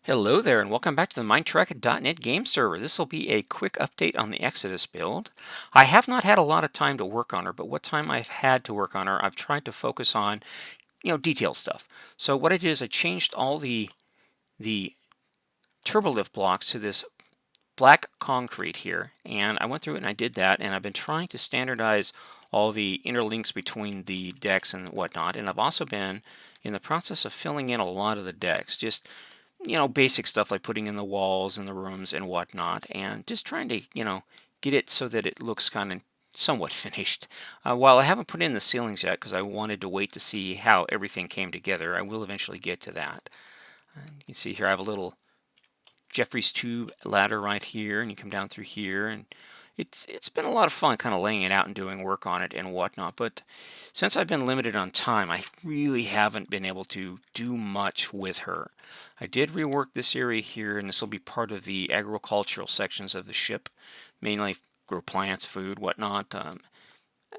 Hello there, and welcome back to the Minetrek.net game server. This will be a quick update on the Exodus build. I have not had a lot of time to work on her, but what time I've had to work on her, I've tried to focus on, detail stuff. So what I did is I changed all the turbolift blocks to this black concrete here, and I went through it and I did that, and I've been trying to standardize all the interlinks between the decks and whatnot, and I've also been in the process of filling in a lot of the decks, just basic stuff like putting in the walls and the rooms and whatnot, and just trying to, get it so that it looks kind of somewhat finished. While I haven't put in the ceilings yet because I wanted to wait to see how everything came together, I will eventually get to that. You can see here I have a little Jeffrey's tube ladder right here, and you come down through here, and it's been a lot of fun kind of laying it out and doing work on it and whatnot. But since I've been limited on time, I really haven't been able to do much with her. I did rework this area here, and this will be part of the agricultural sections of the ship, mainly grow plants, food, whatnot.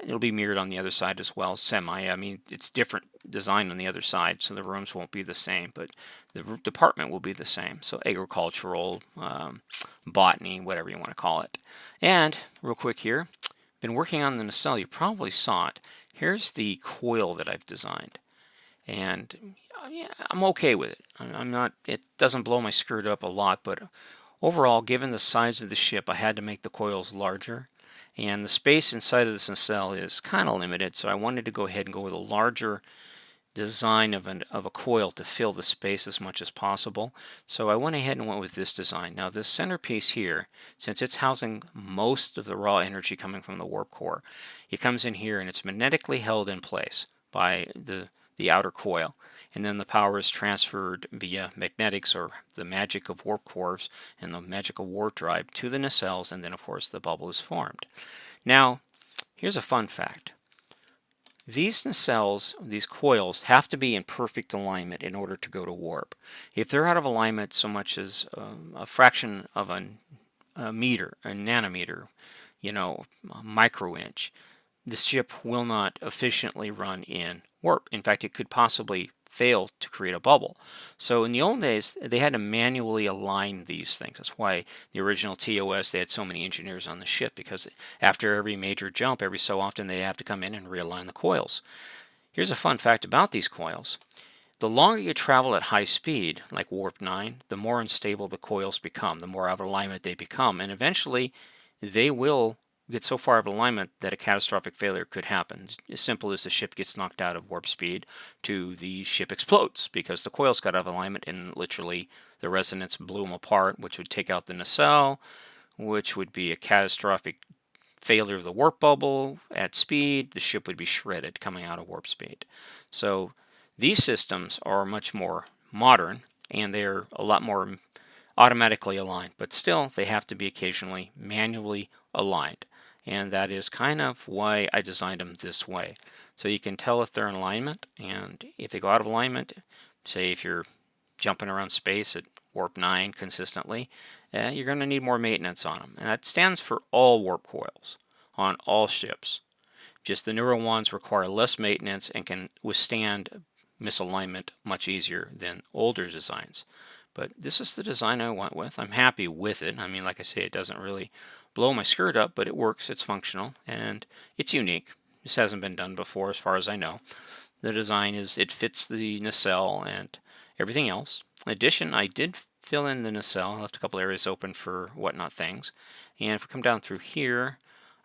It'll be mirrored on the other side as well, semi. I mean, it's different design on the other side, so the rooms won't be the same, but the department will be the same. So agricultural, botany, whatever you want to call it. And real quick here, been working on the nacelle. You probably saw it. Here's the coil that I've designed, and yeah, I'm okay with it. I'm not. It doesn't blow my skirt up a lot, but overall, given the size of the ship, I had to make the coils larger. And the space inside of this nacelle is kind of limited, so I wanted to go ahead and go with a larger design of a coil to fill the space as much as possible. So I went ahead and went with this design. Now this centerpiece here, since it's housing most of the raw energy coming from the warp core, it comes in here and it's magnetically held in place by the outer coil, and then the power is transferred via magnetics or the magic of warp cores and the magic of warp drive to the nacelles, and then of course the bubble is formed. Now here's a fun fact. These nacelles, these coils, have to be in perfect alignment in order to go to warp. If they're out of alignment so much as a fraction of a meter, a nanometer, a micro inch, the ship will not efficiently run in warp. In fact, it could possibly fail to create a bubble. So in the old days, they had to manually align these things. That's why the original TOS, they had so many engineers on the ship, because after every major jump, every so often they have to come in and realign the coils. Here's a fun fact about these coils. The longer you travel at high speed, like warp 9, the more unstable the coils become, the more out of alignment they become, and eventually they will get so far out of alignment that a catastrophic failure could happen. As simple as the ship gets knocked out of warp speed to the ship explodes because the coils got out of alignment and literally the resonance blew them apart, which would take out the nacelle, which would be a catastrophic failure of the warp bubble at speed. The ship would be shredded coming out of warp speed. So these systems are much more modern and they're a lot more automatically aligned, but still they have to be occasionally manually aligned. And that is kind of why I designed them this way. So you can tell if they're in alignment, and if they go out of alignment, say if you're jumping around space at warp 9 consistently, you're going to need more maintenance on them. And that stands for all warp coils on all ships. Just the newer ones require less maintenance and can withstand misalignment much easier than older designs. But this is the design I went with. I'm happy with it. I mean, like I say, it doesn't really blow my skirt up, but it works, it's functional, and it's unique. This hasn't been done before as far as I know. The design is, it fits the nacelle and everything else. In addition, I did fill in the nacelle. I left a couple areas open for whatnot things. And if we come down through here,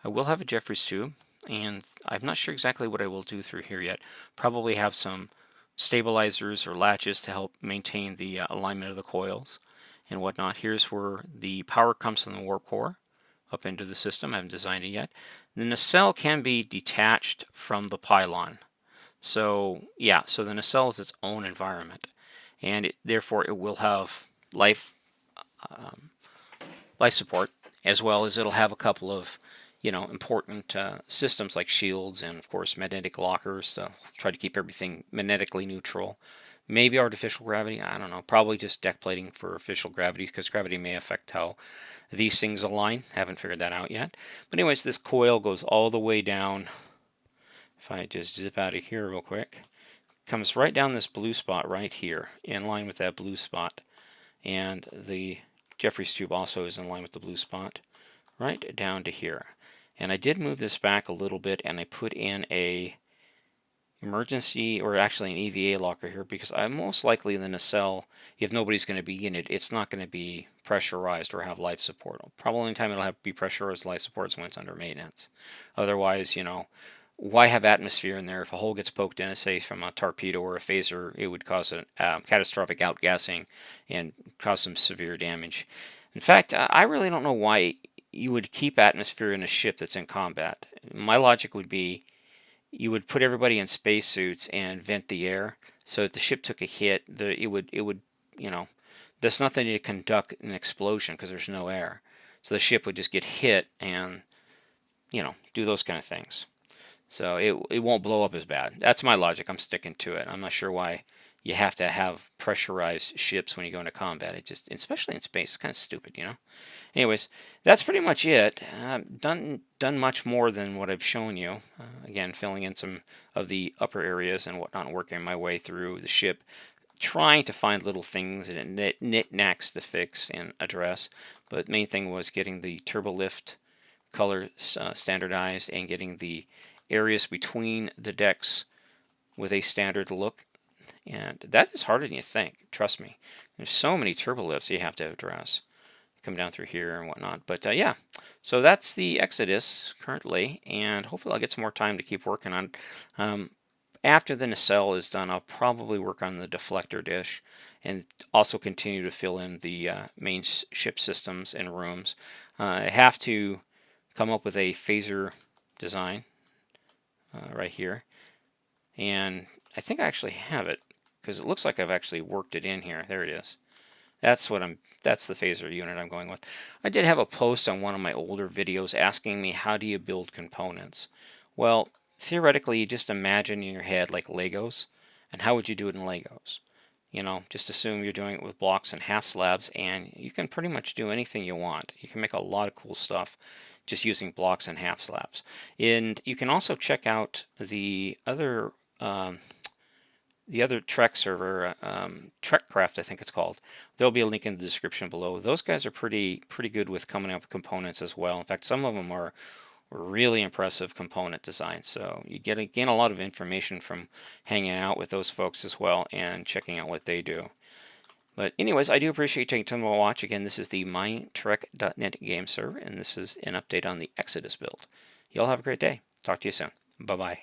I will have a Jeffrey's tube, and I'm not sure exactly what I will do through here yet. Probably have some stabilizers or latches to help maintain the alignment of the coils and whatnot. Here's where the power comes from the warp core up into the system. I haven't designed it yet. The nacelle can be detached from the pylon. So yeah, so the nacelle is its own environment, and therefore it will have um, life support, as well as it'll have a couple of important systems like shields and of course magnetic lockers to try to keep everything magnetically neutral. Maybe artificial gravity, I don't know, probably just deck plating for artificial gravity, because gravity may affect how these things align. Haven't figured that out yet. But anyways, this coil goes all the way down. If I just zip out of here real quick, comes right down this blue spot right here, in line with that blue spot. and the Jeffries tube also is in line with the blue spot right down to here. And I did move this back a little bit, and I put in a emergency, or actually an EVA locker here, because I'm most likely in the nacelle, if nobody's going to be in it, it's not going to be pressurized or have life support. Probably the only time it'll have to be pressurized life support is when it's under maintenance. Otherwise, you know, why have atmosphere in there? If a hole gets poked in, say from a torpedo or a phaser, it would cause a catastrophic outgassing and cause some severe damage. In fact, I really don't know why you would keep atmosphere in a ship that's in combat. My logic would be you would put everybody in spacesuits and vent the air, so if the ship took a hit, it would you know, there's nothing to conduct an explosion because there's no air, so the ship would just get hit and, you know, do those kind of things. So it won't blow up as bad. That's my logic. I'm sticking to it. I'm not sure why you have to have pressurized ships when you go into combat. It just, especially in space, it's kind of stupid, you know. Anyways, that's pretty much it. Done much more than what I've shown you. Again, filling in some of the upper areas and whatnot, working my way through the ship, trying to find little things and knickknacks to fix and address. But the main thing was getting the turbo lift color standardized and getting the areas between the decks with a standard look. And that is harder than you think, trust me. There's so many turbo lifts you have to address. Come down through here and whatnot. But yeah, so that's the Exodus currently, and hopefully I'll get some more time to keep working on. After the nacelle is done, I'll probably work on the deflector dish and also continue to fill in the main ship systems and rooms. I have to come up with a phaser design right here, and I think I actually have it because it looks like I've actually worked it in here. There it is. That's the phaser unit I'm going with. I did have a post on one of my older videos asking me, how do you build components? Well, theoretically, you just imagine in your head like Legos, and how would you do it in Legos? You know, just assume you're doing it with blocks and half slabs, and you can pretty much do anything you want. You can make a lot of cool stuff just using blocks and half slabs. And you can also check out the other Trek server, TrekCraft, I think it's called. There'll be a link in the description below. Those guys are pretty good with coming up with components as well. In fact, some of them are really impressive component designs. So you gain a lot of information from hanging out with those folks as well and checking out what they do. But anyways, I do appreciate you taking time to watch. Again, this is the Minetrek.net game server, and this is an update on the Exodus build. Y'all have a great day. Talk to you soon. Bye-bye.